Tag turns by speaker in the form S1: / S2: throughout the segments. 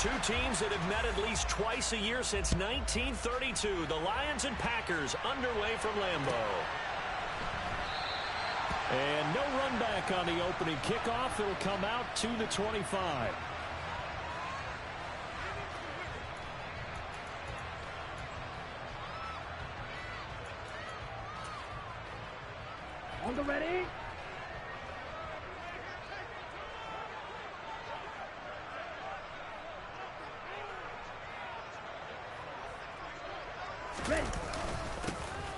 S1: Two teams that have met at least twice a year since 1932. The Lions and Packers underway from Lambeau.
S2: And no run back on the opening kickoff. It'll come out to the 25.
S3: On the ready. Ready.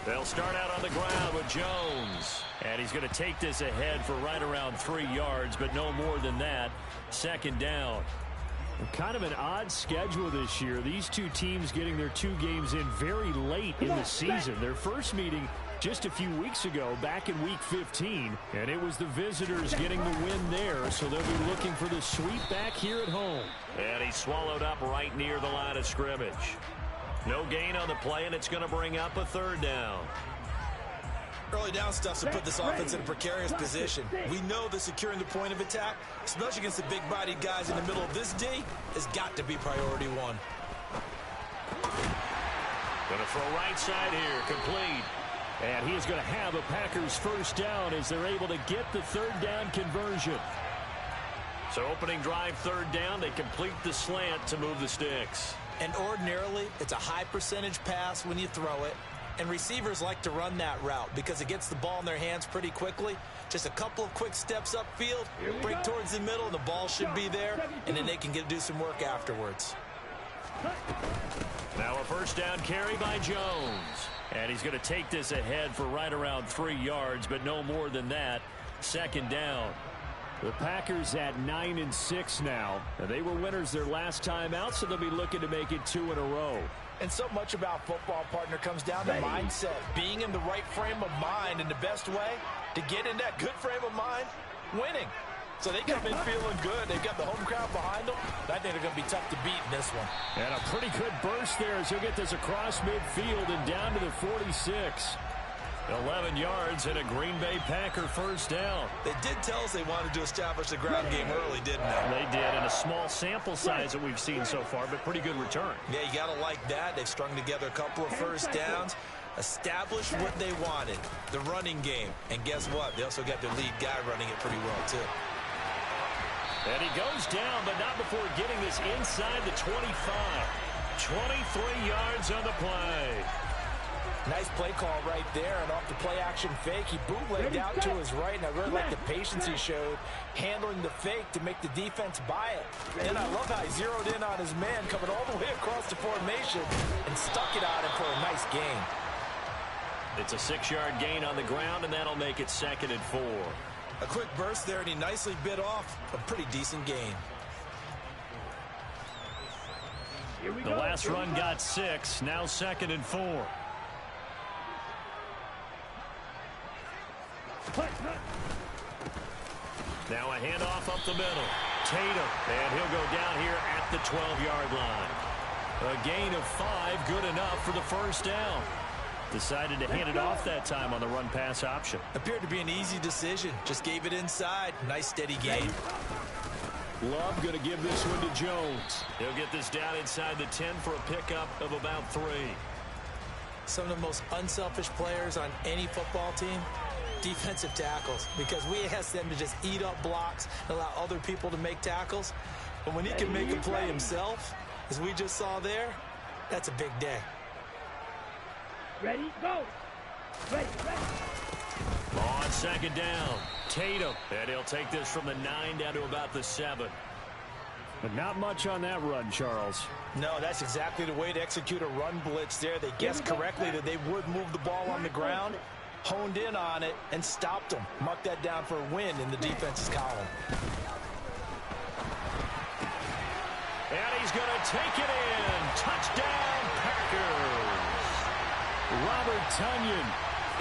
S1: They'll start out on the ground with Jones. And he's going to take this ahead for right around 3 yards, but no more than that. Second down.
S2: Kind of an odd schedule this year. These two teams getting their 2 games in very late in the season. Their first meeting just a few weeks ago, back in Week 15, and it was the visitors getting the win there, so they'll be looking for the sweep back here at home.
S1: And he's swallowed up right near the line of scrimmage. No gain on the play, and it's going to bring up a third down.
S4: Early down stuff to put this offense in a precarious position. We know that securing the point of attack, especially against the big-bodied guys in the middle of this D, has got to be priority one.
S1: Going to throw right side here, complete.
S2: And he is going to have a Packers first down as they're able to get the third down conversion.
S1: So opening drive, third down, they complete the slant to move the sticks.
S4: And ordinarily, it's a high percentage pass when you throw it. And receivers like to run that route because it gets the ball in their hands pretty quickly. Just a couple of quick steps upfield, break towards the middle, and the ball should be there. And then they can do some work afterwards.
S1: Now a first down carry by Jones. And he's going to take this ahead for right around 3 yards, but no more than that. Second down.
S2: The Packers at 9-6 now. They were winners their last time out, so they'll be looking to make it 2 in a row.
S4: And so much about football, partner, comes down to mindset. Being in the right frame of mind, and the best way to get in that good frame of mind, winning. So they come in feeling good. They've got the home crowd behind them. I think they're going to be tough to beat in this one.
S2: And a pretty good burst there as he'll get this across midfield and down to the 46.
S1: 11 yards and a Green Bay Packer first down.
S4: They did tell us they wanted to establish the ground game early, didn't they?
S1: They did, and a small sample size that we've seen so far, but pretty good return.
S4: Yeah, you got to like that. They've strung together a couple of first downs, established what they wanted, the running game. And guess what? They also got their lead guy running it pretty well, too.
S1: And he goes down, but not before getting this inside the 25. 23 yards on the play.
S4: Nice play call right there, and off the play-action fake, he bootlegged out to his right, and I really like the patience he showed handling the fake to make the defense buy it. And I love how he zeroed in on his man coming all the way across the formation and stuck it on him for a nice gain.
S1: It's a 6-yard gain on the ground, and that'll make it 2nd and 4.
S4: A quick burst there, and he nicely bit off a pretty decent gain.
S1: The last run got 6, now 2nd and 4. Now a handoff up the middle. Tatum, and he'll go down here at the 12-yard line. A gain of 5, good enough for the first down. Decided to hand it off that time on the run-pass option.
S4: Appeared to be an easy decision. Just gave it inside. Nice, steady gain.
S2: Love going to give this one to Jones.
S1: He'll get this down inside the 10 for a pickup of about 3.
S4: Some of the most unselfish players on any football team, defensive tackles, because we ask them to just eat up blocks and allow other people to make tackles. But when he can make a play himself, as we just saw there, that's a big day.
S3: Ready, go. Ready.
S1: On second down, Tatum. And he'll take this from the 9 down to about the 7.
S2: But not much on that run, Charles.
S4: No, that's exactly the way to execute a run blitz there. They guessed correctly that they would move the ball on the ground, honed in on it, and stopped them. Mark that down for a win in the defense's column.
S1: And he's going to take it in. Touchdown, Packers.
S2: Robert Tonyan,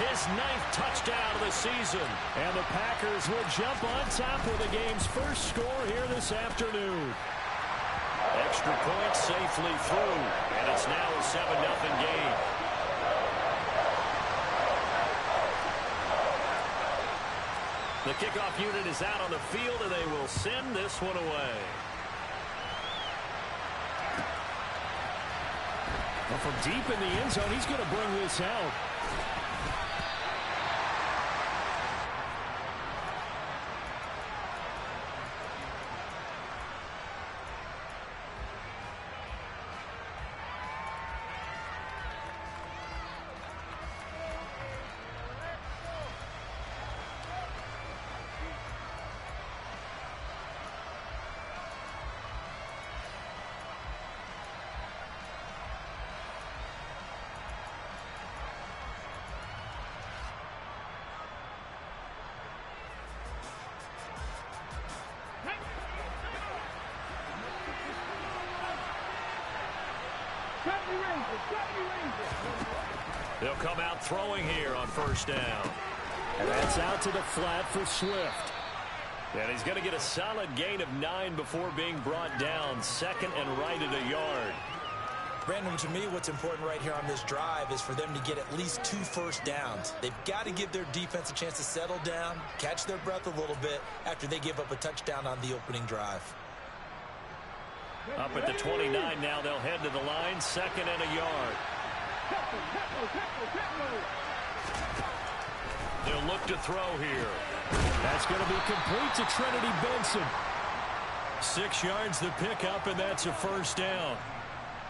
S1: his 9th touchdown of the season.
S2: And the Packers will jump on top of the game's first score here this afternoon.
S1: Extra point safely through, and it's now a 7-0 game. The kickoff unit is out on the field, and they will send this one away.
S2: Well, from deep in the end zone, he's going to bring this out.
S1: They'll come out throwing here on first down.
S2: And that's out to the flat for Swift.
S1: And he's going to get a solid gain of 9 before being brought down. Second and right at a yard.
S4: Brandon, to me, what's important right here on this drive is for them to get at least 2 first downs. They've got to give their defense a chance to settle down, catch their breath a little bit after they give up a touchdown on the opening drive.
S1: Up at the 29 now, they'll head to the line. Second and a yard. They'll look to throw here.
S2: That's going to be complete to Trinity Benson.
S1: 6 yards the pickup, and that's a first down.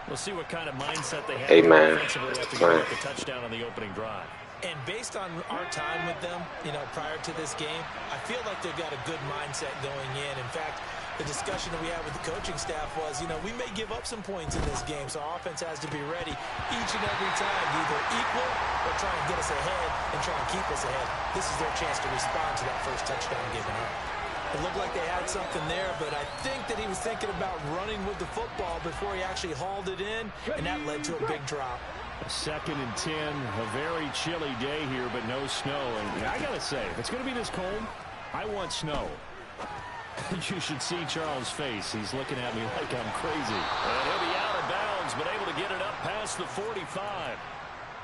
S1: We'll see what kind of mindset they have.
S5: Hey, man.
S1: Offensively after giving up the touchdown on the opening drive.
S4: And based on our time with them, prior to this game, I feel like they've got a good mindset going in. In fact, the discussion that we had with the coaching staff was, we may give up some points in this game, so our offense has to be ready each and every time to either equal or try and get us ahead and try and keep us ahead. This is their chance to respond to that first touchdown given up. It looked like they had something there, but I think that he was thinking about running with the football before he actually hauled it in, and that led to a big drop.
S2: Second and 10, a very chilly day here, but no snow. And I got to say, if it's going to be this cold, I want snow. You should see Charles' face. He's looking at me like I'm crazy.
S1: And he'll be out of bounds, but able to get it up past the 45.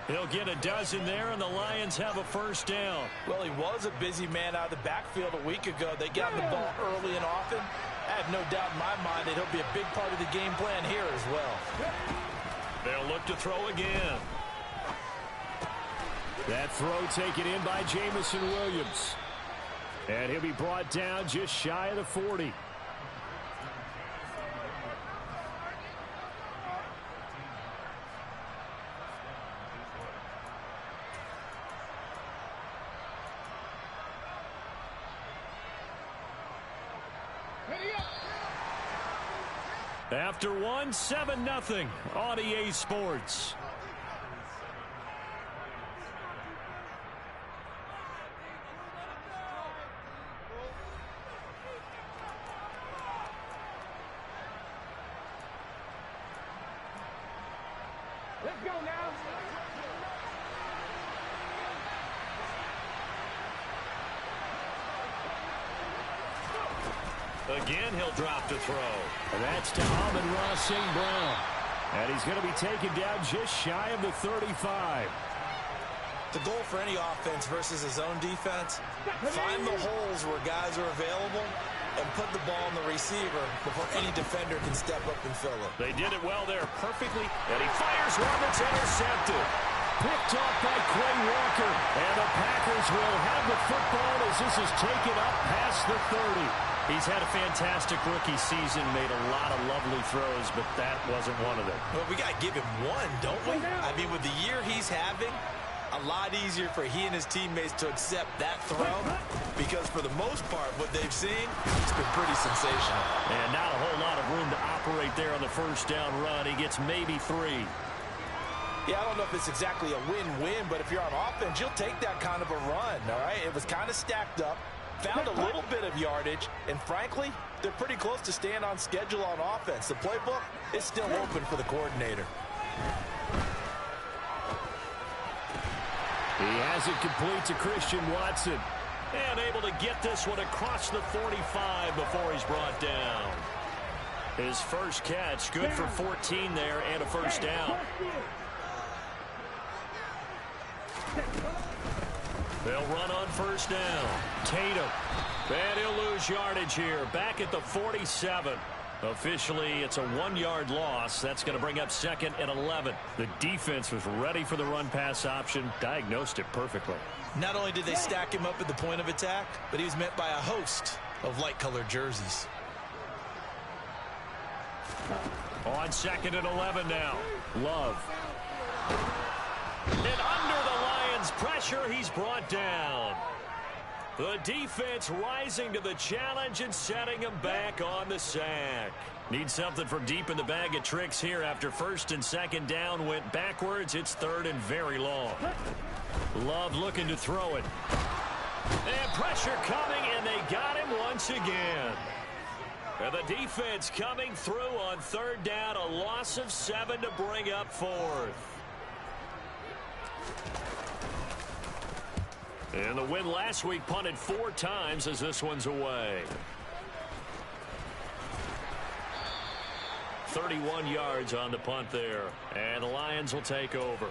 S1: He'll get a dozen there, and the Lions have a first down.
S4: Well, he was a busy man out of the backfield a week ago. They got the ball early and often. I have no doubt in my mind that he'll be a big part of the game plan here as well.
S1: They'll look to throw again.
S2: That throw taken in by Jamison Williams. And he'll be brought down just shy of the 40.
S1: After one, 7-0 on EA Sports.
S3: Let's go now.
S1: Again, he'll drop to throw.
S2: And that's to Amon-Ra St. Brown. And he's going to be taken down just shy of the 35.
S4: The goal for any offense versus his own defense, find the holes where guys are available and put the ball on the receiver before any defender can step up and fill it.
S1: They did it well there perfectly, and he fires one that's intercepted.
S2: Picked off by Quay Walker. And the Packers will have the football as this is taken up past the 30.
S1: He's had a fantastic rookie season, made a lot of lovely throws, but that wasn't one of them.
S4: Well, we got to give him one, don't we? I mean, with the year he's having, a lot easier for he and his teammates to accept that throw because for the most part, what they've seen, it's been pretty sensational.
S1: And not a whole lot of room to operate there on the first down run. He gets maybe 3.
S4: Yeah, I don't know if it's exactly a win-win, but if you're on offense, you'll take that kind of a run, all right? It was kind of stacked up. Found a little bit of yardage, and frankly, they're pretty close to staying on schedule on offense. The playbook is still open for the coordinator.
S2: He has it complete to Christian Watson.
S1: And able to get this one across the 45 before he's brought down. His first catch, good for 14 there and a first down. They'll run on first down. Tatum. And he'll lose yardage here. Back at the 47. Officially, it's a 1-yard loss. That's going to bring up 2nd and 11.
S2: The defense was ready for the run-pass option, diagnosed it perfectly.
S4: Not only did they stack him up at the point of attack, but he was met by a host of light-colored jerseys.
S1: On 2nd and 11 now.
S2: Love.
S1: And under the Lions' pressure, he's brought down. The defense rising to the challenge and setting him back on the sack. Need something from deep in the bag of tricks here after 1st and 2nd down went backwards. It's 3rd and very long. Love looking to throw it. And pressure coming, and they got him once again. And the defense coming through on 3rd down, a loss of 7 to bring up 4th. And the win last week punted 4 times as this one's away. 31 yards on the punt there. And the Lions will take over.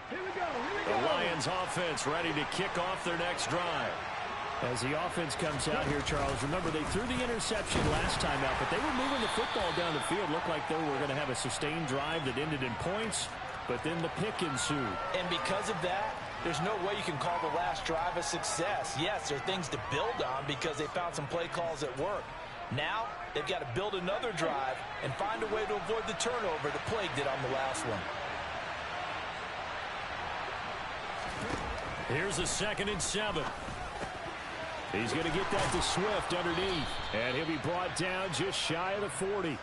S1: The Lions offense ready to kick off their next drive.
S2: As the offense comes out here, Charles, remember they threw the interception last time out, but they were moving the football down the field. Looked like they were going to have a sustained drive that ended in points, but then the pick ensued.
S4: And because of that, there's no way you can call the last drive a success. Yes, there are things to build on because they found some play calls that work. Now, they've got to build another drive and find a way to avoid the turnover the Plague did on the last one.
S1: Here's a 2nd and 7. He's going to get that to Swift underneath. And he'll be brought down just shy of the 40.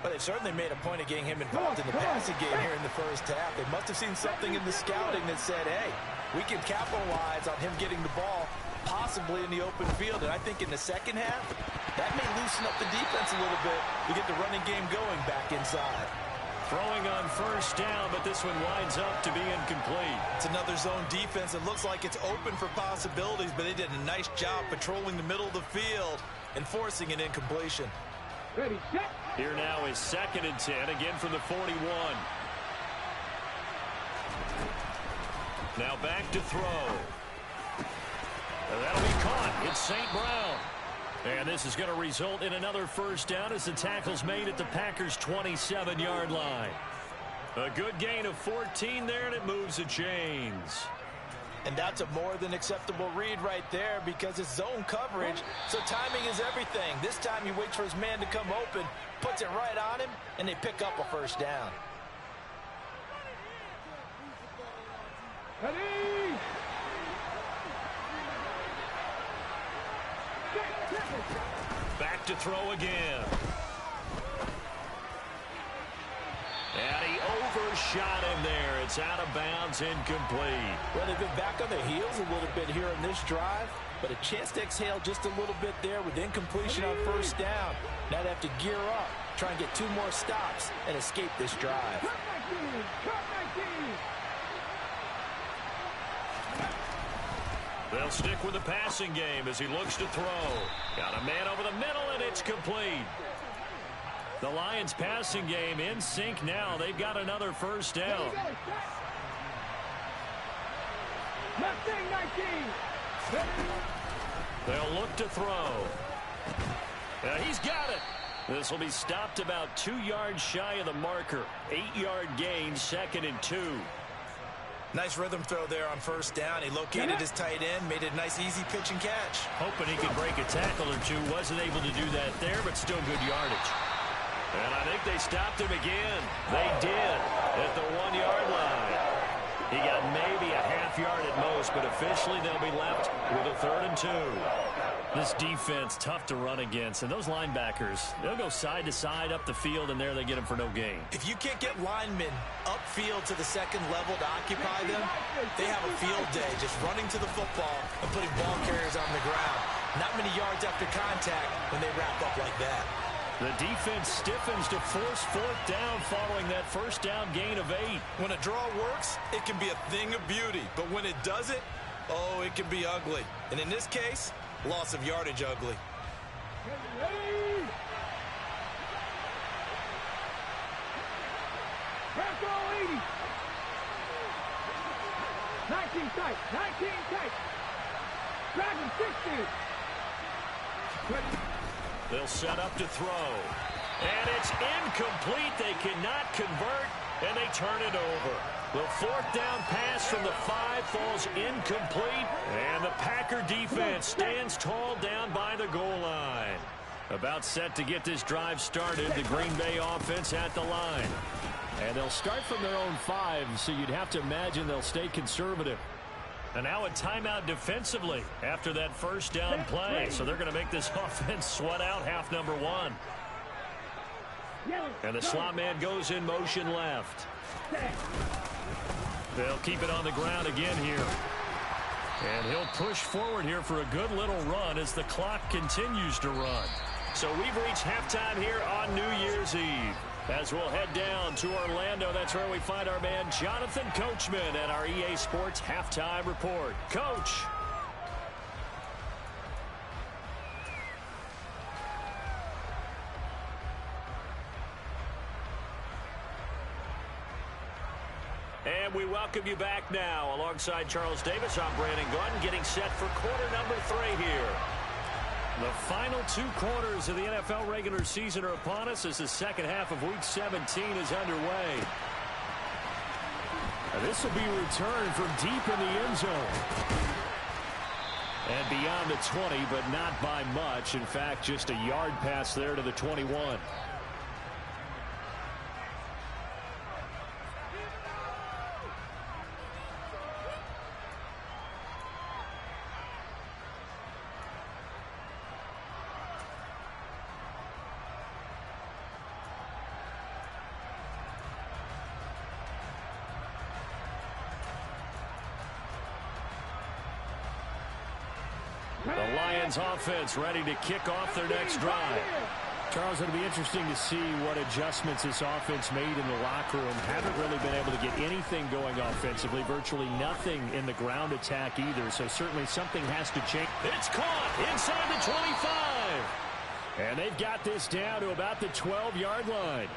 S4: But they certainly made a point of getting him involved in the passing game here in the first half. They must have seen something in the scouting that said, hey, we can capitalize on him getting the ball possibly in the open field. And I think in the second half, that may loosen up the defense a little bit to get the running game going back inside.
S1: Throwing on 1st down, but this one winds up to be incomplete.
S4: It's another zone defense. It looks like it's open for possibilities, but they did a nice job patrolling the middle of the field and forcing an incompletion.
S3: Ready, set.
S1: Here now is 2nd and 10, again from the 41. Now back to throw. That'll be caught. It's St. Brown. And this is going to result in another 1st down as the tackle's made at the Packers' 27-yard line. A good gain of 14 there, and it moves the chains.
S4: And that's a more than acceptable read right there because it's zone coverage, so timing is everything. This time he waits for his man to come open, puts it right on him, and they pick up a 1st down.
S3: Ready.
S1: Back to throw again. And he overshot him there. It's out of bounds, incomplete.
S4: Well, they've been back on their heels a little bit here in this drive, but a chance to exhale just a little bit there with incompletion on 1st down. Now they have to gear up, try and get 2 more stops and escape this drive.
S1: They'll stick with the passing game as he looks to throw. Got a man over the middle, and it's complete. The Lions' passing game in sync now. They've got another 1st down. They'll look to throw. He's got it. This will be stopped about 2 yards shy of the marker. 8-yard gain, 2nd and 2.
S4: Nice rhythm throw there on 1st down. He located his tight end, made a nice easy pitch and catch.
S1: Hoping he could break a tackle or two. Wasn't able to do that there, but still good yardage. And I think they stopped him again. They did at the 1-yard line. He got maybe a half yard at most, but officially they'll be left with a 3rd and 2. This defense, tough to run against. And those linebackers, they'll go side to side up the field, and there they get them for no gain.
S4: If you can't get linemen upfield to the 2nd level to occupy them, they have a field day just running to the football and putting ball carriers on the ground. Not many yards after contact when they wrap up like that.
S1: The defense stiffens to force 4th down following that 1st down gain of 8.
S4: When a draw works, it can be a thing of beauty. But when it doesn't, oh, it can be ugly. And in this case, loss of yardage ugly.
S3: tight. 19 tight. Dragon 60. Ready.
S1: They'll set up to throw. And it's incomplete. They cannot convert, and they turn it over. The fourth down pass from the 5 falls incomplete, and the Packer defense stands tall down by the goal line. About set to get this drive started, the Green Bay offense at the line.
S2: And they'll start from their own 5, so you'd have to imagine they'll stay conservative.
S1: And now a timeout defensively after that first down play. So they're going to make this offense sweat out half number 1. And the slot man goes in motion left. They'll keep it on the ground again here. And he'll push forward here for a good little run as the clock continues to run. So we've reached halftime here on New Year's Eve. As we'll head down to Orlando, that's where we find our man Jonathan Coachman at our EA Sports Halftime Report. Coach. And we welcome you back now. Alongside Charles Davis, I'm Brandon Gunn, getting set for quarter number 3 here. The final 2 quarters of the NFL regular season are upon us as the second half of Week 17 is underway.
S2: And this will be returned from deep in the end zone. And beyond the 20, but not by much. In fact, just a yard pass there to the 21.
S1: The Lions offense ready to kick off their next drive.
S2: Charles, it'll be interesting to see what adjustments this offense made in the locker room. Haven't really been able to get anything going offensively. Virtually nothing in the ground attack either. So certainly something has to change.
S1: It's caught inside the 25.
S2: And they've got this down to about the 12-yard line.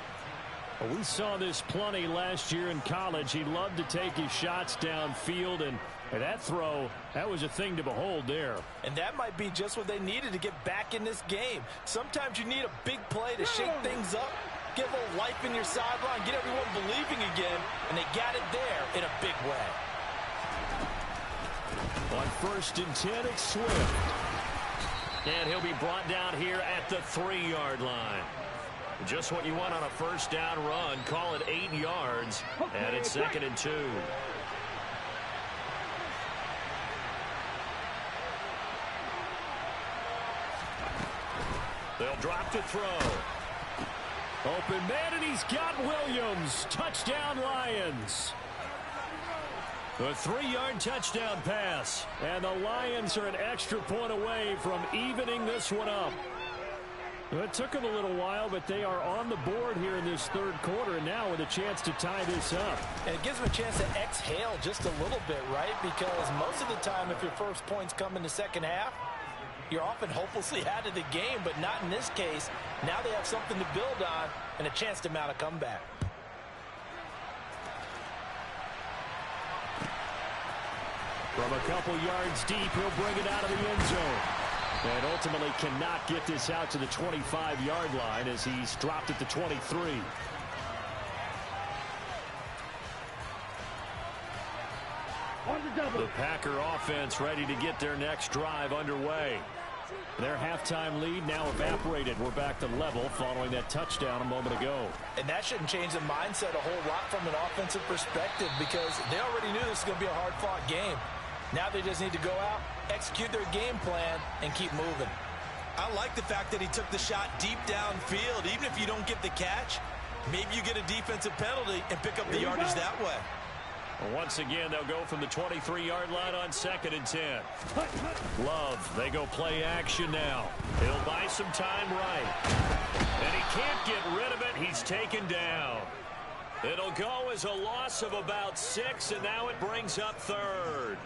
S2: Well, we saw this plenty last year in college. He loved to take his shots downfield, and that throw, that was a thing to behold there.
S4: And that might be just what they needed to get back in this game. Sometimes you need a big play to shake things up, get a little life in your sideline, get everyone believing again, and they got it there in a big way.
S1: On 1st and 10, it's Swift. And he'll be brought down here at the 3-yard line. Just what you want on a first down run. Call it 8 yards, and it's 2nd and 2. They'll drop to throw.
S2: Open man, and he's got Williams. Touchdown, Lions.
S1: A 3-yard touchdown pass.
S2: And the Lions are an extra point away from evening this one up. It took them a little while, but they are on the board here in this third quarter, and now with a chance to tie this up.
S4: And it gives them a chance to exhale just a little bit, right? Because most of the time, if your first points come in the second half, you're often hopelessly out of the game, but not in this case. Now they have something to build on and a chance to mount a comeback.
S2: From a couple yards deep, he'll bring it out of the end zone. And ultimately cannot get this out to the 25-yard line as he's dropped at the 23.
S1: The Packer offense ready to get their next drive underway.
S2: Their halftime lead now evaporated. We're back to level following that touchdown a moment ago.
S4: And that shouldn't change the mindset a whole lot from an offensive perspective because they already knew this was going to be a hard-fought game. Now they just need to go out, execute their game plan, and keep moving.
S5: I like the fact that he took the shot deep downfield. Even if you don't get the catch, maybe you get a defensive penalty and pick up the yardage that way.
S1: Well, once again, they'll go from the 23-yard line on 2nd and 10. Love, they go play action now. He'll buy some time right. And he can't get rid of it. He's taken down. It'll go as a loss of about 6, and now it brings up 3rd.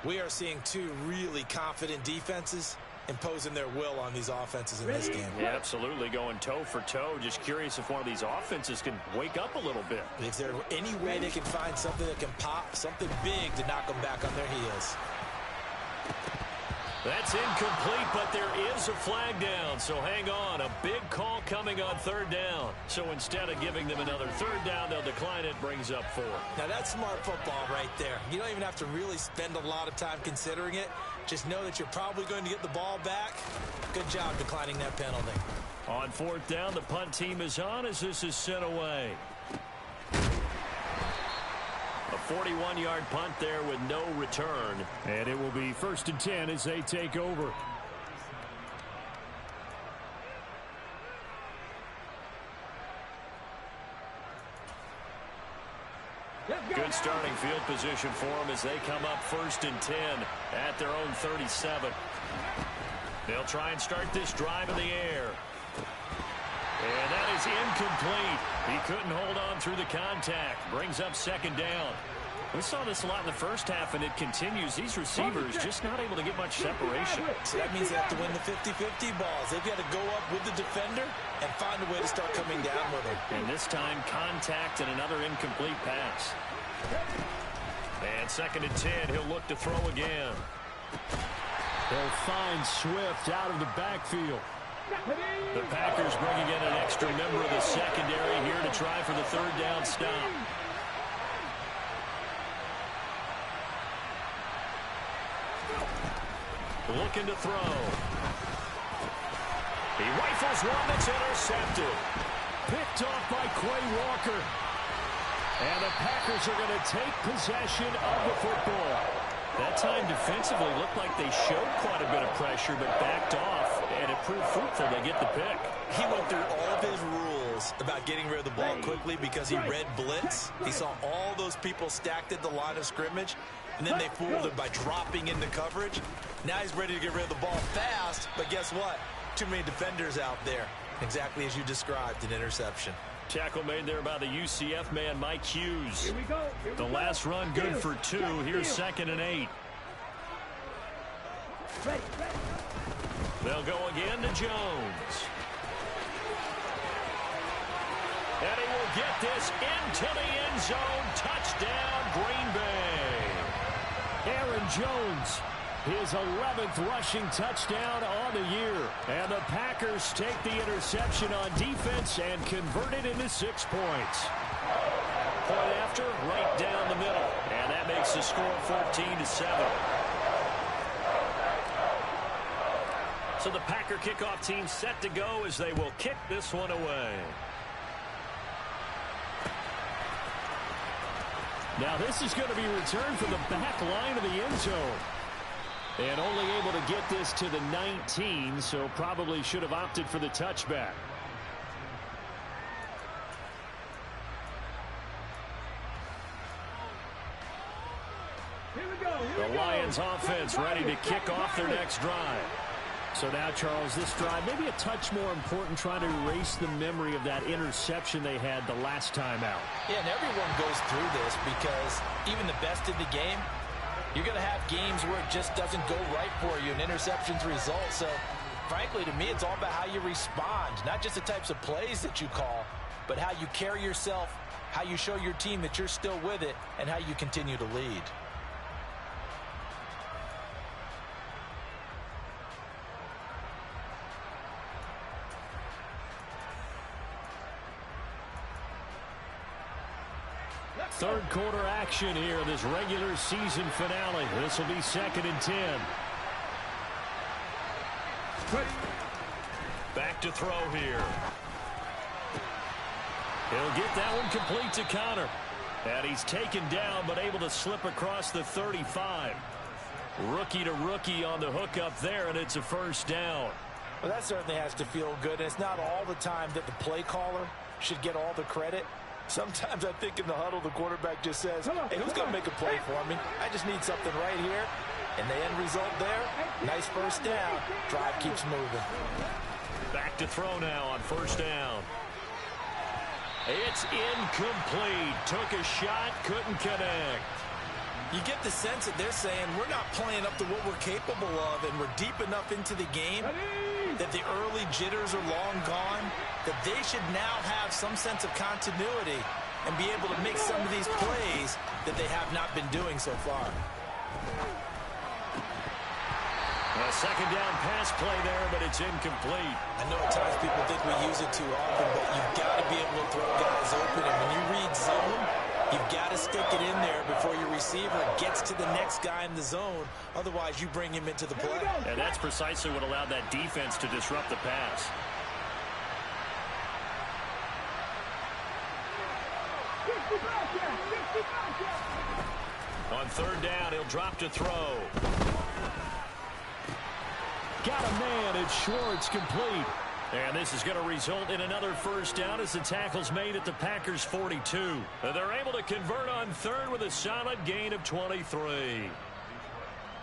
S5: We are seeing two really confident defenses, imposing their will on these offenses in this game.
S2: Yeah, absolutely, going toe for toe. Just curious if one of these offenses can wake up a little bit.
S5: If there any way they can find something that can pop, something big to knock them back on their heels.
S1: That's incomplete, but there is a flag down, so hang on. A big call coming on third down. So instead of giving them another third down, they'll decline it, brings up 4.
S5: Now that's smart football right there. You don't even have to really spend a lot of time considering it. Just know that you're probably going to get the ball back. Good job declining that penalty.
S1: On fourth down, the punt team is on as this is sent away. A 41-yard punt there with no return.
S2: And it will be 1st and 10 as they take over.
S1: Good starting field position for them as they come up 1st and 10 at their own 37. They'll try and start this drive in the air. And that is incomplete. He couldn't hold on through the contact. Brings up 2nd down. We saw this a lot in the first half, and it continues. These receivers just not able to get much separation.
S5: So that means they have to win the 50-50 balls. They've got to go up with the defender and find a way to start coming down with him.
S1: And this time, contact and another incomplete pass. And 2nd and 10, he'll look to throw again.
S2: They'll find Swift out of the backfield.
S1: The Packers bringing in an extra member of the secondary here to try for the 3rd down stop. Looking to throw. He rifles one that's intercepted.
S2: Picked off by Quay Walker. And the Packers are going to take possession of the football.
S1: That time defensively looked like they showed quite a bit of pressure but backed off, and it proved fruitful. They get the pick.
S5: He went through all of his rules about getting rid of the ball quickly because he read blitz. He saw all those people stacked at the line of scrimmage, and then they fooled him by dropping into coverage. Now he's ready to get rid of the ball fast, but guess what? Too many defenders out there. Exactly as you described, an interception.
S1: Tackle made there by the UCF man, Mike Hughes.
S3: Here we go.
S1: The last run good for 2. Here's 2nd and 8. They'll go again to Jones. And he will get this into the end zone. Touchdown, Green Bay.
S2: Aaron Jones, his 11th rushing touchdown on the year. And the Packers take the interception on defense and convert it into 6 points.
S1: Point after, right down the middle. And that makes the score 14-7. So the Packer kickoff team set to go as they will kick this one away.
S2: Now this is going to be returned from the back line of the end zone. And only able to get this to the 19, so probably should have opted for the touchback.
S3: Here we go.
S2: The Lions offense ready to kick off their next drive. So now, Charles, this drive maybe a touch more important, trying to erase the memory of that interception they had the last time out.
S4: Yeah, and everyone goes through this because even the best in the game, you're going to have games where it just doesn't go right for you, and interceptions result. So, frankly, to me, it's all about how you respond, not just the types of plays that you call, but how you carry yourself, how you show your team that you're still with it, and how you continue to lead.
S2: Third quarter action here in this regular season finale. This will be 2nd and 10.
S1: Back to throw here. He'll get that one complete to Connor. And he's taken down but able to slip across the 35. Rookie to rookie on the hook up there, and it's a 1st down.
S4: Well, that certainly has to feel good. And it's not all the time that the play caller should get all the credit. Sometimes I think in the huddle, the quarterback just says, hey, who's going to make a play for me? I just need something right here. And the end result there, nice 1st down. Drive keeps moving.
S1: Back to throw now on 1st down. It's incomplete. Took a shot, couldn't connect.
S4: You get the sense that they're saying we're not playing up to what we're capable of, and we're deep enough into the game that the early jitters are long gone, that they should now have some sense of continuity and be able to make some of these plays that they have not been doing so far.
S1: A second down pass play there, but it's incomplete.
S4: I know at times people think we use it too often, but you've got to be able to throw guys open. And when you read zone, you've got to stick it in there before your receiver gets to the next guy in the zone. Otherwise, you bring him into the play.
S1: And that's precisely what allowed that defense to disrupt the pass. On third down, he'll drop to throw.
S2: Got a man. It's Schwartz, complete.
S1: And this is going to result in another first down as the tackle's made at the Packers' 42. They're able to convert on third with a solid gain of 23.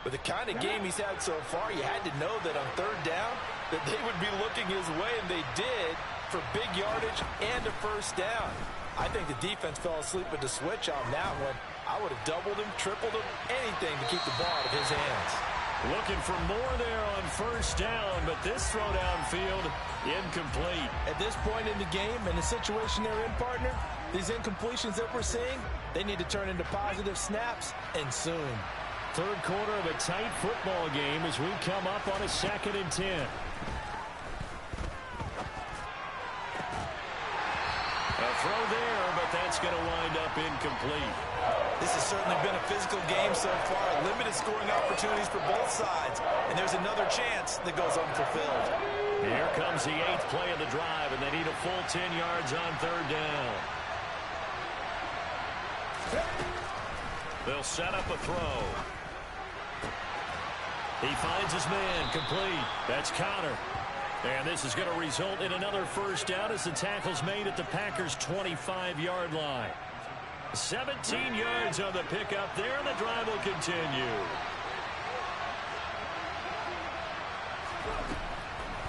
S4: With the kind of game he's had so far, you had to know that on third down that they would be looking his way, and they did, for big yardage and a first down. I think the defense fell asleep with the switch on that one. I would have doubled him, tripled him, anything to keep the ball out of his hands.
S1: Looking for more there on first down, but this throw downfield, incomplete.
S4: At this point in the game and the situation they're in, partner, these incompletions that we're seeing, they need to turn into positive snaps, and soon.
S2: Third quarter of a tight football game as we come up on a 2nd and 10.
S1: A throw there, but that's going to wind up incomplete.
S4: This has certainly been a physical game so far. Limited scoring opportunities for both sides. And there's another chance that goes unfulfilled.
S1: Here comes the 8th play of the drive, and they need a full 10 yards on third down. They'll set up a throw. He finds his man, complete. That's Connor. And this is going to result in another first down as the tackle's made at the Packers' 25-yard line. 17 yards on the pickup there, and the drive will continue.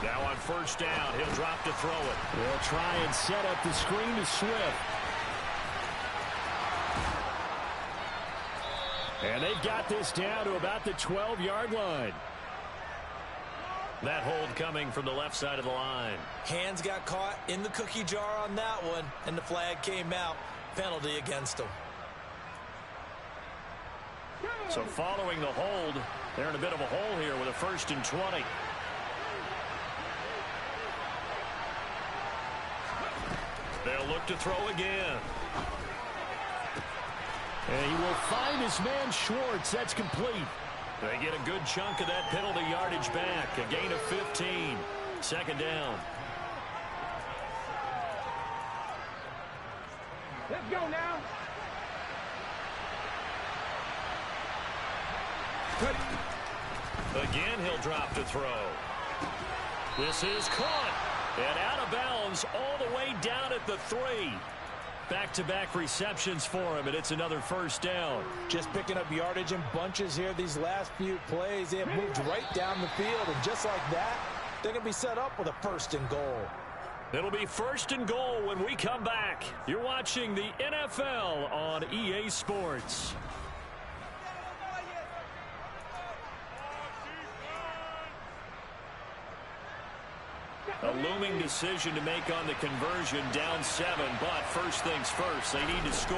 S1: Now on first down, he'll drop to throw it.
S2: They'll try and set up the screen to Swift. And they've got this down to about the 12-yard line.
S1: That hold coming from the left side of the line.
S4: Hands got caught in the cookie jar on that one, and the flag came out. Penalty against them.
S1: So following the hold, they're in a bit of a hole here with a 1st and 20. They'll look to throw again.
S2: And he will find his man Schwartz. That's complete.
S1: They get a good chunk of that penalty yardage back. A gain of 15. 2nd down.
S3: Let's go now.
S1: Again, he'll drop to throw. This is caught. And out of bounds all the way down at the 3. Back-to-back receptions for him, and it's another first down.
S4: Just picking up yardage in bunches here these last few plays. They have moved right down the field, and just like that, they're going to be set up with a 1st and goal.
S1: It'll be 1st and goal when we come back. You're watching the NFL on EA Sports. A looming decision to make on the conversion, down 7, but first things first, they need to score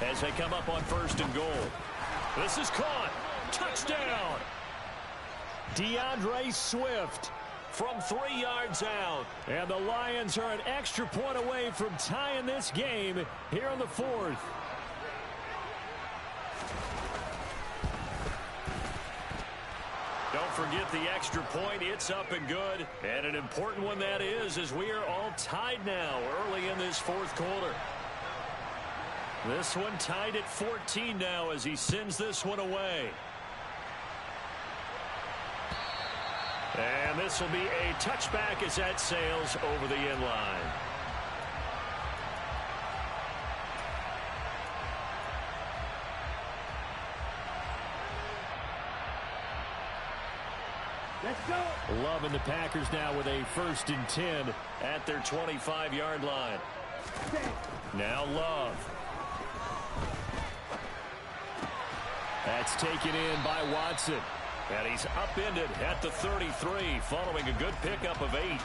S1: as they come up on 1st and goal. This is caught. Touchdown.
S2: DeAndre Swift
S1: from 3 yards out.
S2: And the Lions are an extra point away from tying this game here in the 4th.
S1: Don't forget the extra point. It's up and good. And an important one that is, as we are all tied now early in this 4th quarter. This one tied at 14 now as he sends this one away. And this will be a touchback as that sails over the end line.
S3: Let's go.
S2: Loving the Packers now with a 1st and 10
S1: at their 25-yard line. Now Love.
S2: That's taken in by Watson.
S1: And he's upended at the 33 following a good pickup of 8.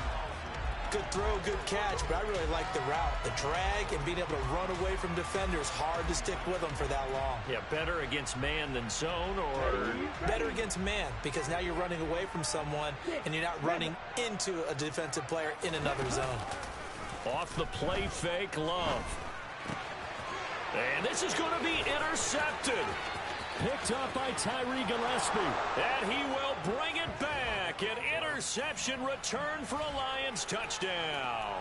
S4: Good throw, good catch, but I really like the route. The drag and being able to run away from defenders, hard to stick with them for that long.
S1: Yeah, better against man than zone, or?
S4: Better against man, because now you're running away from someone and you're not running into a defensive player in another zone.
S1: Off the play fake, Love. And this is going to be intercepted.
S2: Picked up by Tyree Gillespie.
S1: And he will bring it back. An interception return for a Lions touchdown.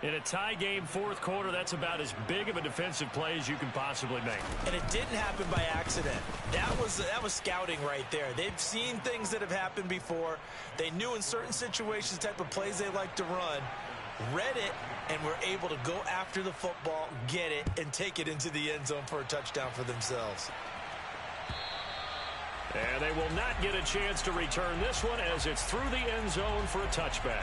S1: In a tie game, fourth quarter, that's about as big of a defensive play as you can possibly make.
S4: And it didn't happen by accident. That was scouting right there. They've seen things that have happened before. They knew in certain situations the type of plays they like to run, read it, and were able to go after the football, get it, and take it into the end zone for a touchdown for themselves.
S1: And they will not get a chance to return this one as it's through the end zone for a touchback.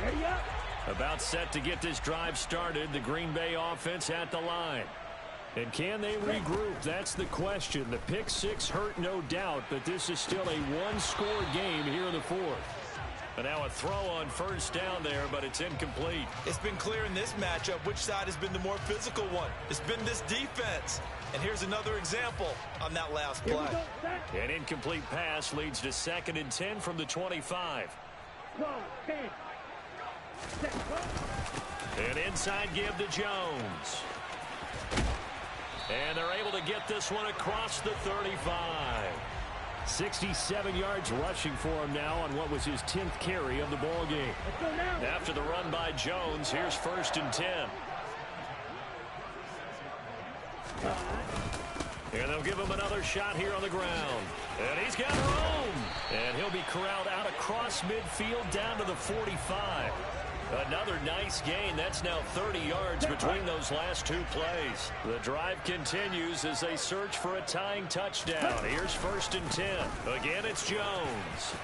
S3: Ready up.
S1: About set to get this drive started, the Green Bay offense at the line.
S2: And can they regroup? That's the question. The pick six hurt, no doubt, but this is still a one-score game here in the fourth.
S1: And now a throw on first down there, but it's incomplete.
S4: It's been clear in this matchup which side has been the more physical one. It's been this defense. And here's another example on that last play.
S1: An incomplete pass leads to 2nd and 10 from the 25. An inside give to Jones. And they're able to get this one across the 35.
S2: 67 yards rushing for him now on what was his 10th carry of the ball game.
S1: After the run by Jones, here's 1st and 10. And they'll give him another shot here on the ground. And he's got room. And he'll be corralled out across midfield down to the 45. Another nice gain. That's now 30 yards between those last two plays. The drive continues as they search for a tying touchdown. Here's 1st and 10. Again, it's Jones.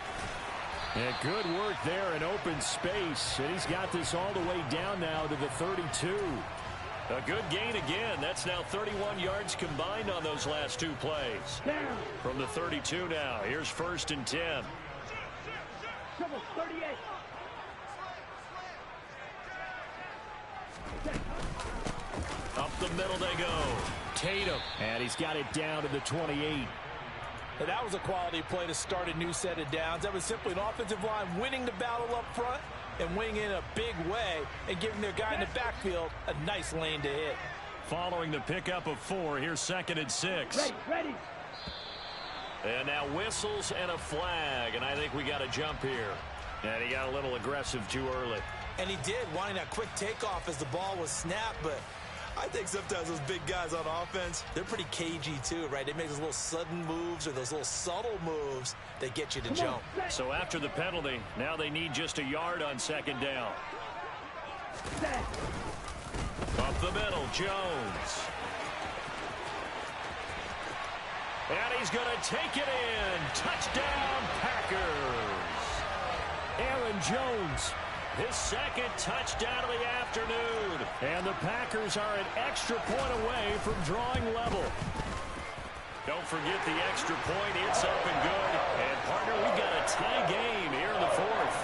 S2: And good work there in open space. And he's got this all the way down now to the 32.
S1: A good gain again. That's now 31 yards combined on those last two plays. From the 32 now. Here's 1st and 10.
S3: 38.
S1: Up the middle they go. Tatum.
S2: And he's got it down to the 28.
S4: And that was a quality play to start a new set of downs. That was simply an offensive line winning the battle up front and winning in a big way and giving their guy in the backfield a nice lane to hit.
S1: Following the pickup of 4, here's 2nd and 6.
S3: Ready.
S1: And now whistles and a flag, and I think we got a jump here. And he got a little aggressive too early.
S4: And he did, wanting that quick takeoff as the ball was snapped, but I think sometimes those big guys on offense, they're pretty cagey too, right? They make those little sudden moves or those little subtle moves that get you to jump.
S1: So after the penalty, now they need just a yard on 2nd down. Up the middle, Jones. And he's going to take it in. Touchdown, Packers.
S2: Aaron Jones.
S1: His 2nd touchdown of the afternoon.
S2: And the Packers are an extra point away from drawing level.
S1: Don't forget the extra point. It's up and good. And, partner, we've got a tie game here in the fourth.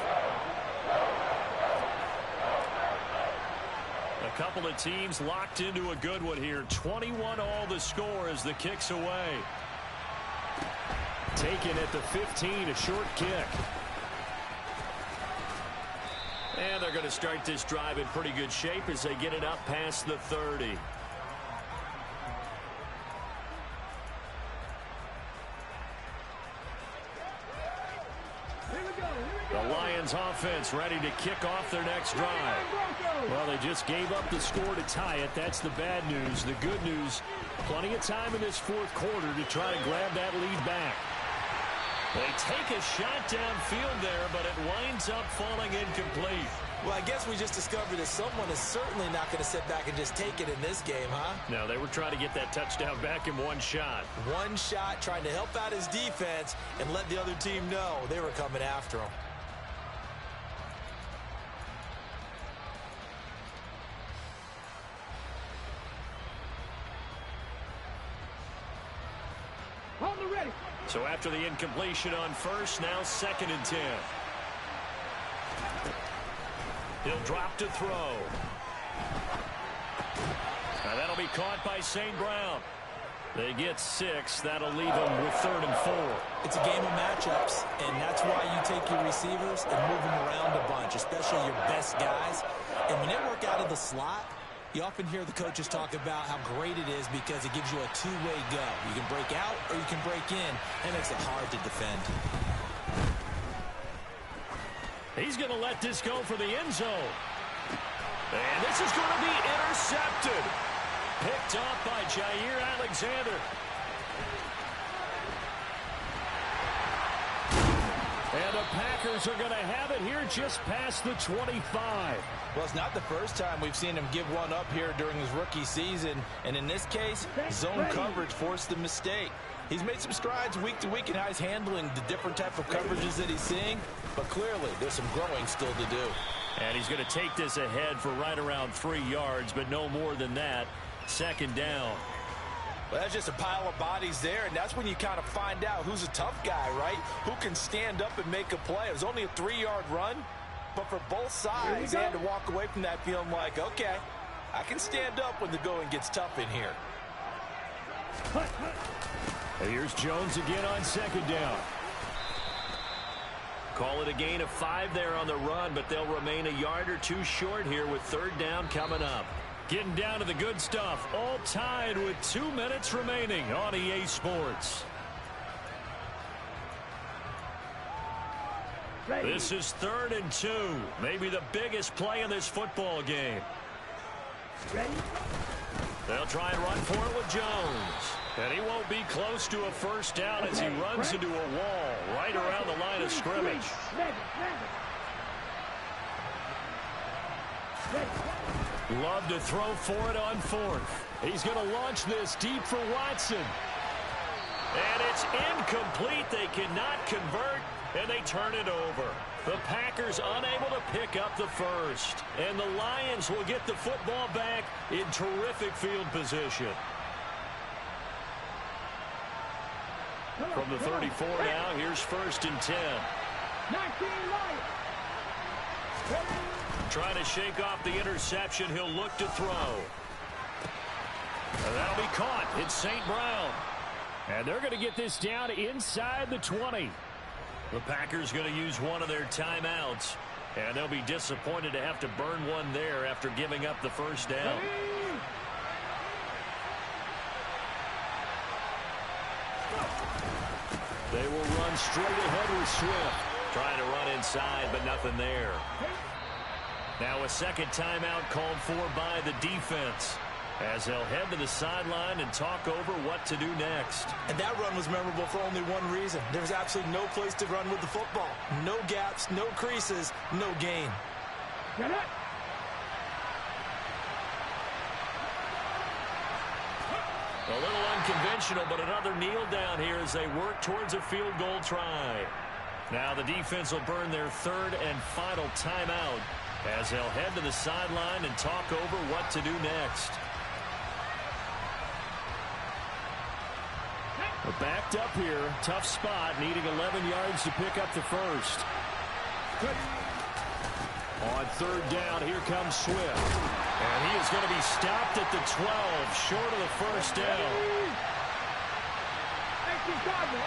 S1: A couple of teams locked into a good one here. 21 all the score as the kick's away.
S2: Taken at the 15, a short kick.
S1: And they're going to start this drive in pretty good shape as they get it up past the 30. The Lions offense ready to kick off their next drive.
S2: Well, they just gave up the score to tie it. That's the bad news. The good news, plenty of time in this fourth quarter to try to grab that lead back.
S1: They take a shot downfield there, but it winds up falling incomplete.
S4: Well, I guess we just discovered that someone is certainly not going to sit back and just take it in this game, huh?
S1: No, they were trying to get that touchdown back in one shot.
S4: One shot, trying to help out his defense and let the other team know they were coming after him.
S1: So after the incompletion on first, now 2nd and 10. He'll drop to throw. Now that'll be caught by St. Brown. They get 6. That'll leave them with 3rd and 4.
S4: It's a game of matchups, and that's why you take your receivers and move them around a bunch, especially your best guys. And when they work out of the slot, you often hear the coaches talk about how great it is because it gives you a two-way go. You can break out or you can break in. That makes it hard to defend.
S1: He's going to let this go for the end zone. And this is going to be intercepted. Picked up by Jair Alexander. And the Packers are going to have it here just past the 25.
S4: Well, it's not the first time we've seen him give one up here during his rookie season. And in this case, zone coverage forced the mistake. He's made some strides week to week in how he's handling the different type of coverages that he's seeing. But clearly, there's some growing still to do.
S1: And he's going to take this ahead for right around 3 yards, but no more than that. 2nd down.
S4: Well, that's just a pile of bodies there, and that's when you kind of find out who's a tough guy, right? Who can stand up and make a play. It was only a 3-yard run, but for both sides, they had to walk away from that feeling like, okay, I can stand up when the going gets tough in here.
S1: Here's Jones again on 2nd down. Call it a gain of 5 there on the run, but they'll remain a yard or 2 short here with 3rd down coming up. Getting down to the good stuff, all tied with 2 minutes remaining on EA Sports.
S3: Ready.
S1: This is 3rd and 2, maybe the biggest play in this football game.
S3: Ready.
S1: They'll try and run for it with Jones. And he won't be close to a 1st down as he runs into a wall right around the line of scrimmage. Love to throw for it on 4th. He's going to launch this deep for Watson. And it's incomplete. They cannot convert, and they turn it over. The Packers unable to pick up the 1st. And the Lions will get the football back in terrific field position. From the 34 now, here's 1st and 10.
S3: 19 Lions.
S1: Trying to shake off the interception. He'll look to throw. And that'll be caught. It's St. Brown.
S2: And they're going to get this down inside the 20.
S1: The Packers going to use one of their timeouts. And they'll be disappointed to have to burn one there after giving up the 1st down. They will run straight ahead with Swift. Trying to run inside, but nothing there. Now a 2nd timeout called for by the defense, as they'll head to the sideline and talk over what to do next.
S4: And that run was memorable for only one reason. There was absolutely no place to run with the football. No gaps, no creases, no gain.
S3: Get it.
S1: A little unconventional, but another kneel down here as they work towards a field goal try. Now the defense will burn their 3rd and final timeout as they'll head to the sideline and talk over what to do next.
S2: We're backed up here. Tough spot, needing 11 yards to pick up the 1st. On 3rd down, here comes Swift.
S1: And he is going to be stopped at the 12, short of the 1st down.
S3: 18 Cardinal.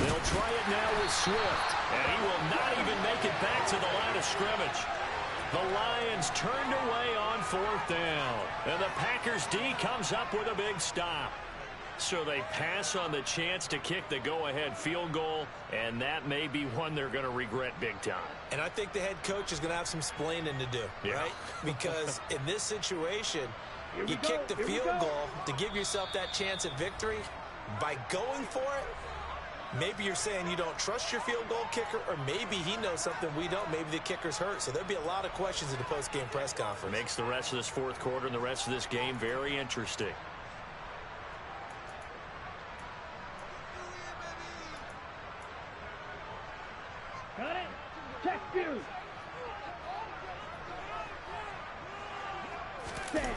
S1: They'll try it now with Swift, and he will not even make it back to the line of scrimmage. The Lions turned away on 4th down, and the Packers D comes up with a big stop. So they pass on the chance to kick the go-ahead field goal, and that may be one they're going to regret big time.
S4: And I think the head coach is going to have some splaining to do, right? Because in this situation, you kick the field goal to give yourself that chance at victory. By going for it, maybe you're saying you don't trust your field goal kicker, or maybe he knows something we don't. Maybe the kicker's hurt. So there'll be a lot of questions in the post-game press conference.
S1: Makes the rest of this 4th quarter and the rest of this game very interesting.
S3: Got it. Check view. Set.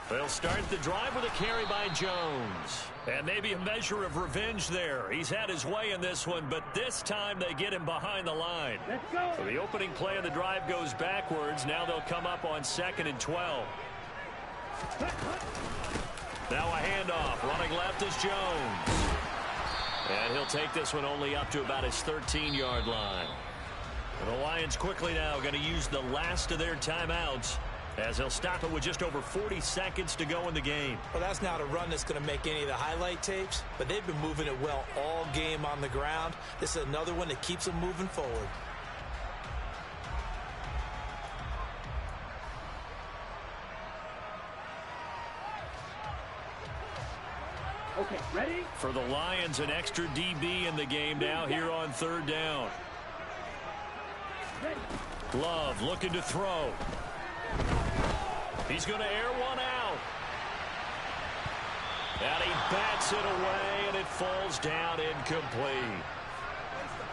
S1: They'll start the drive with a carry by Jones. And maybe a measure of revenge there. He's had his way in this one, but this time they get him behind the line.
S3: Let's go.
S1: So the opening play of the drive goes backwards. Now they'll come up on 2nd and 12. Now a handoff. Running left is Jones. And he'll take this one only up to about his 13-yard line. And the Lions quickly now going to use the last of their timeouts, as they'll stop it with just over 40 seconds to go in the game.
S4: Well, that's not a run that's going to make any of the highlight tapes, but they've been moving it well all game on the ground. This is another one that keeps them moving forward.
S3: Okay, ready?
S1: For the Lions, an extra DB in the game now here on 3rd down.
S3: Ready.
S1: Love looking to throw. He's going to air one out. And he bats it away, and it falls down incomplete.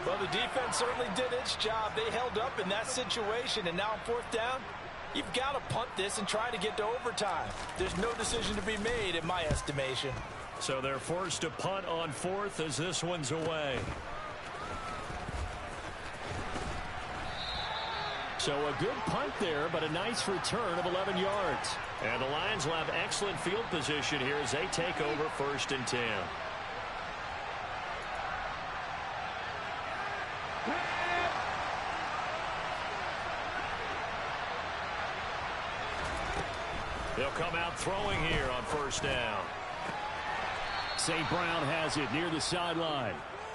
S4: Well, the defense certainly did its job. They held up in that situation, and now on 4th down, you've got to punt this and try to get to overtime. There's no decision to be made in my estimation.
S1: So they're forced to punt on 4th as this one's away. So a good punt there, but a nice return of 11 yards. And the Lions will have excellent field position here as they take over 1st and 10. They'll come out throwing here on 1st down.
S2: St. Brown has it near the sideline.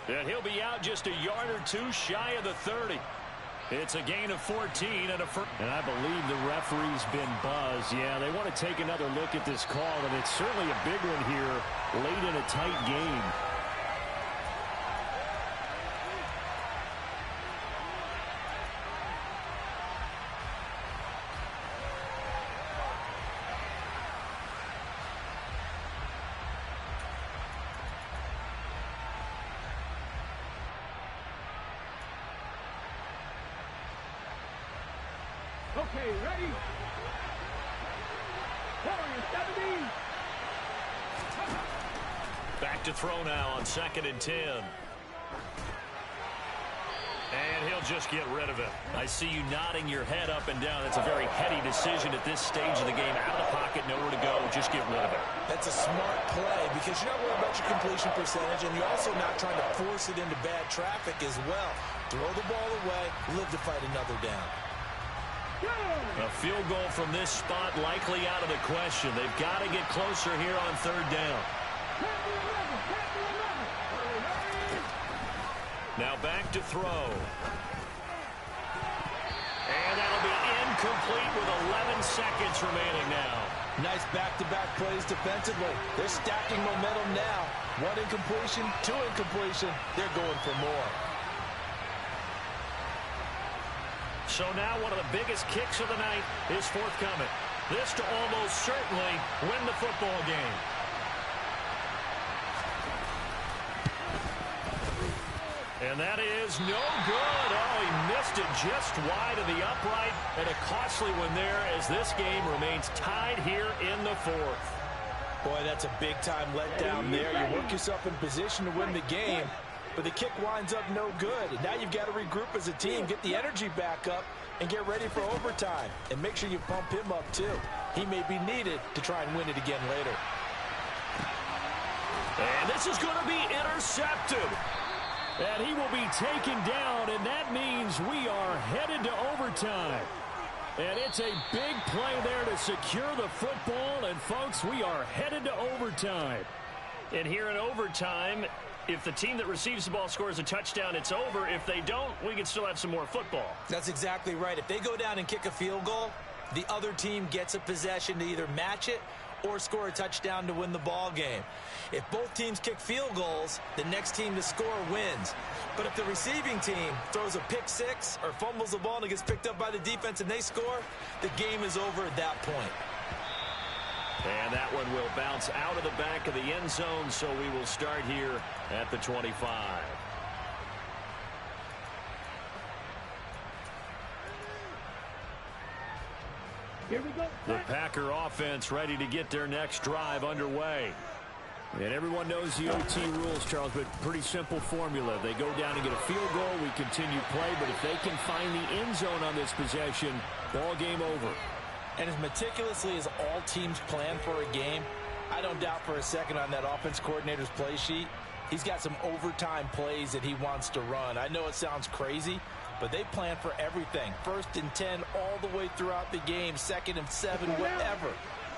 S1: And he'll be out just a yard or two shy of the 30. It's a gain of 14 and a first.
S2: And I believe the referee's been buzzed. Yeah, they want to take another look at this call, and it's certainly a big one here late in a tight game.
S3: Okay, ready? Warrior 70.
S1: Back to throw now on 2nd and 10. And he'll just get rid of it. I see you nodding your head up and down. It's a very heady decision at this stage of the game. Out of the pocket, nowhere to go. Just get rid of it.
S4: That's a smart play because you're not worried about your completion percentage, and you're also not trying to force it into bad traffic as well. Throw the ball away, live to fight another down.
S1: A field goal from this spot likely out of the question. They've got to get closer here on 3rd down. Now back to throw. And that'll be incomplete with 11 seconds remaining now.
S4: Nice back-to-back plays defensively. They're stacking momentum now. 1 incompletion, 2 incompletion. They're going for more.
S1: So now one of the biggest kicks of the night is forthcoming. This to almost certainly win the football game. And that is no good. Oh, he missed it just wide of the upright. And a costly one there as this game remains tied here in the 4th.
S4: Boy, that's a big-time letdown there. You work yourself in position to win the game, but the kick winds up no good. And now you've got to regroup as a team, get the energy back up, and get ready for overtime. And make sure you pump him up, too. He may be needed to try and win it again later.
S1: And this is going to be intercepted.
S2: And he will be taken down, and that means we are headed to overtime. And it's a big play there to secure the football. And, folks, we are headed to overtime.
S1: And here in overtime, if the team that receives the ball scores a touchdown, it's over. If they don't, we can still have some more football.
S4: That's exactly right. If they go down and kick a field goal, the other team gets a possession to either match it or score a touchdown to win the ball game. If both teams kick field goals, the next team to score wins. But if the receiving team throws a pick six or fumbles the ball and it gets picked up by the defense and they score, the game is over at that point.
S1: And that one will bounce out of the back of the end zone, so we will start here at the 25.
S3: Here we go.
S2: The Packer offense ready to get their next drive underway. And everyone knows the OT rules, Charles, but pretty simple formula. They go down and get a field goal, we continue play, but if they can find the end zone on this possession, ball game over.
S4: And as meticulously as all teams plan for a game, I don't doubt for a second on that offense coordinator's play sheet, he's got some overtime plays that he wants to run. I know it sounds crazy, but they plan for everything. 1st and 10 all the way throughout the game, 2nd and 7, whatever.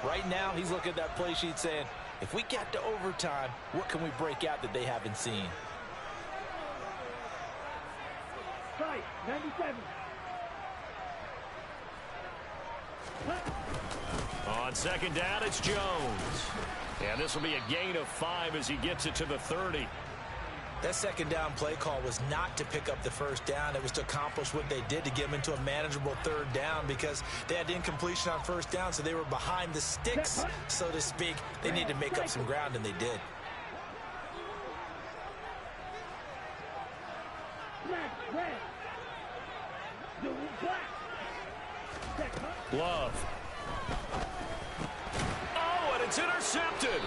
S4: Right now, he's looking at that play sheet saying, if we get to overtime, what can we break out that they haven't seen?
S3: Strike, 97.
S2: On 2nd down, it's Jones. And this will be a gain of 5 as he gets it to the 30.
S4: That 2nd down play call was not to pick up the 1st down. It was to accomplish what they did to get them into a manageable 3rd down because they had incompletion on 1st down, so they were behind the sticks, so to speak. They needed to make up some ground, and they did.
S3: Black, red. Blue, black.
S2: Love. Oh, and it's intercepted.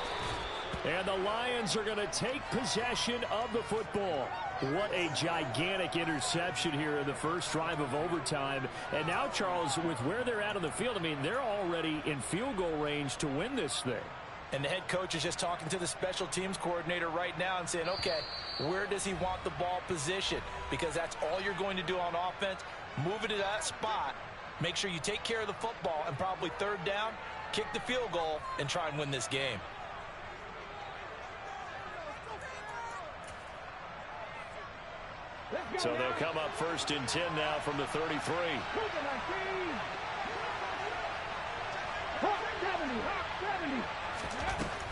S2: And the Lions are going to take possession of the football. What a gigantic interception here in the first drive of overtime. And now, Charles, with where they're at on the field, I mean, they're already in field goal range to win this thing.
S4: And the head coach is just talking to the special teams coordinator right now and saying, okay, where does he want the ball positioned? Because that's all you're going to do on offense. Move it to that spot. Make sure you take care of the football and probably 3rd down, kick the field goal, and try and win this game.
S2: So they'll come up 1st and 10 now from the 33.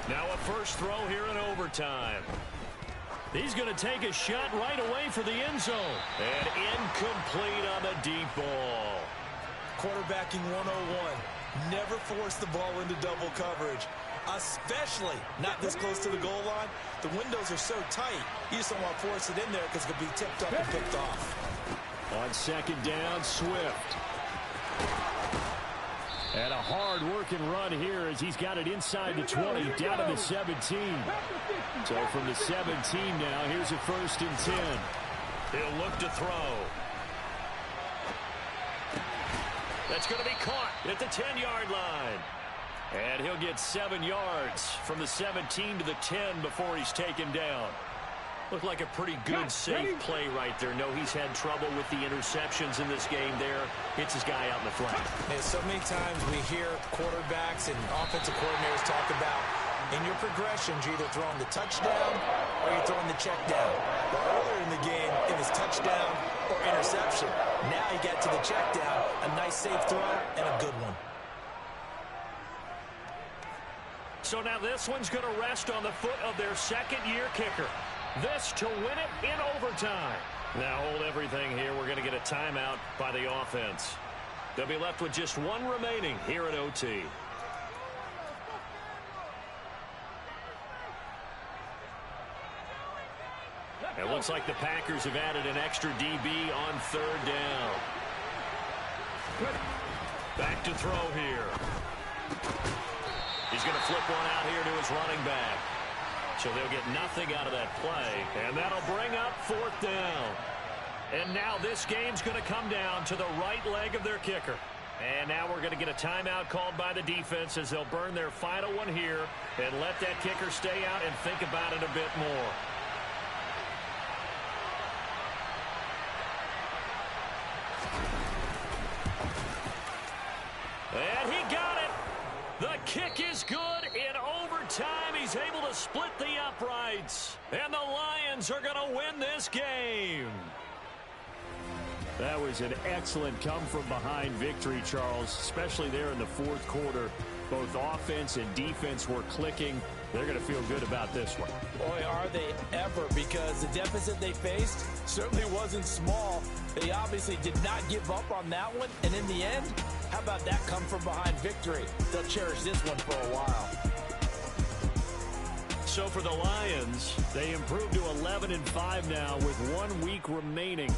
S2: Now a first throw here in overtime. He's going to take a shot right away for the end zone. And incomplete on the deep ball.
S5: Quarterbacking 101. Never force the ball into double coverage, especially not this close to the goal line. The windows are so tight, you just don't want to force it in there because it could be tipped up and picked off.
S2: On 2nd down, Swift. And a hard-working run here as he's got it inside the 20, down to the 17. So from the 17 now, here's a 1st and 10. He'll look to throw. That's going to be caught at the 10-yard line. And he'll get 7 yards from the 17 to the 10 before he's taken down. Looked like a pretty good, safe play right there. No, he's had trouble with the interceptions in this game there. Hits his guy out in the flat.
S4: And so many times we hear quarterbacks and offensive coordinators talk about in your progressions, you're either throwing the touchdown or you're throwing the check down. But earlier in the game, it was touchdown or interception. Now he got to the check down, a nice safe throw, and a good one.
S2: So now this one's going to rest on the foot of their 2nd-year kicker. This to win it in overtime. Now hold everything here. We're going to get a timeout by the offense. They'll be left with just 1 remaining here at OT. It looks like the Packers have added an extra DB on 3rd down. Back to throw here. He's going to flip one out here to his running back. So they'll get nothing out of that play. And that'll bring up 4th down. And now this game's going to come down to the right leg of their kicker. And now we're going to get a timeout called by the defense as they'll burn their final one here and let that kicker stay out and think about it a bit more. And he got it. The kick is good in overtime. He's able to split the uprights. And the Lions are going to win this game. That was an excellent come-from-behind victory, Charles, especially there in the 4th quarter. Both offense and defense were clicking. They're going to feel good about this one.
S4: Boy, are they ever, because the deficit they faced certainly wasn't small. They obviously did not give up on that one, and in the end, how about that come-from-behind victory? They'll cherish this one for a while.
S2: So for the Lions, they improved to 11-5 now with 1 week remaining.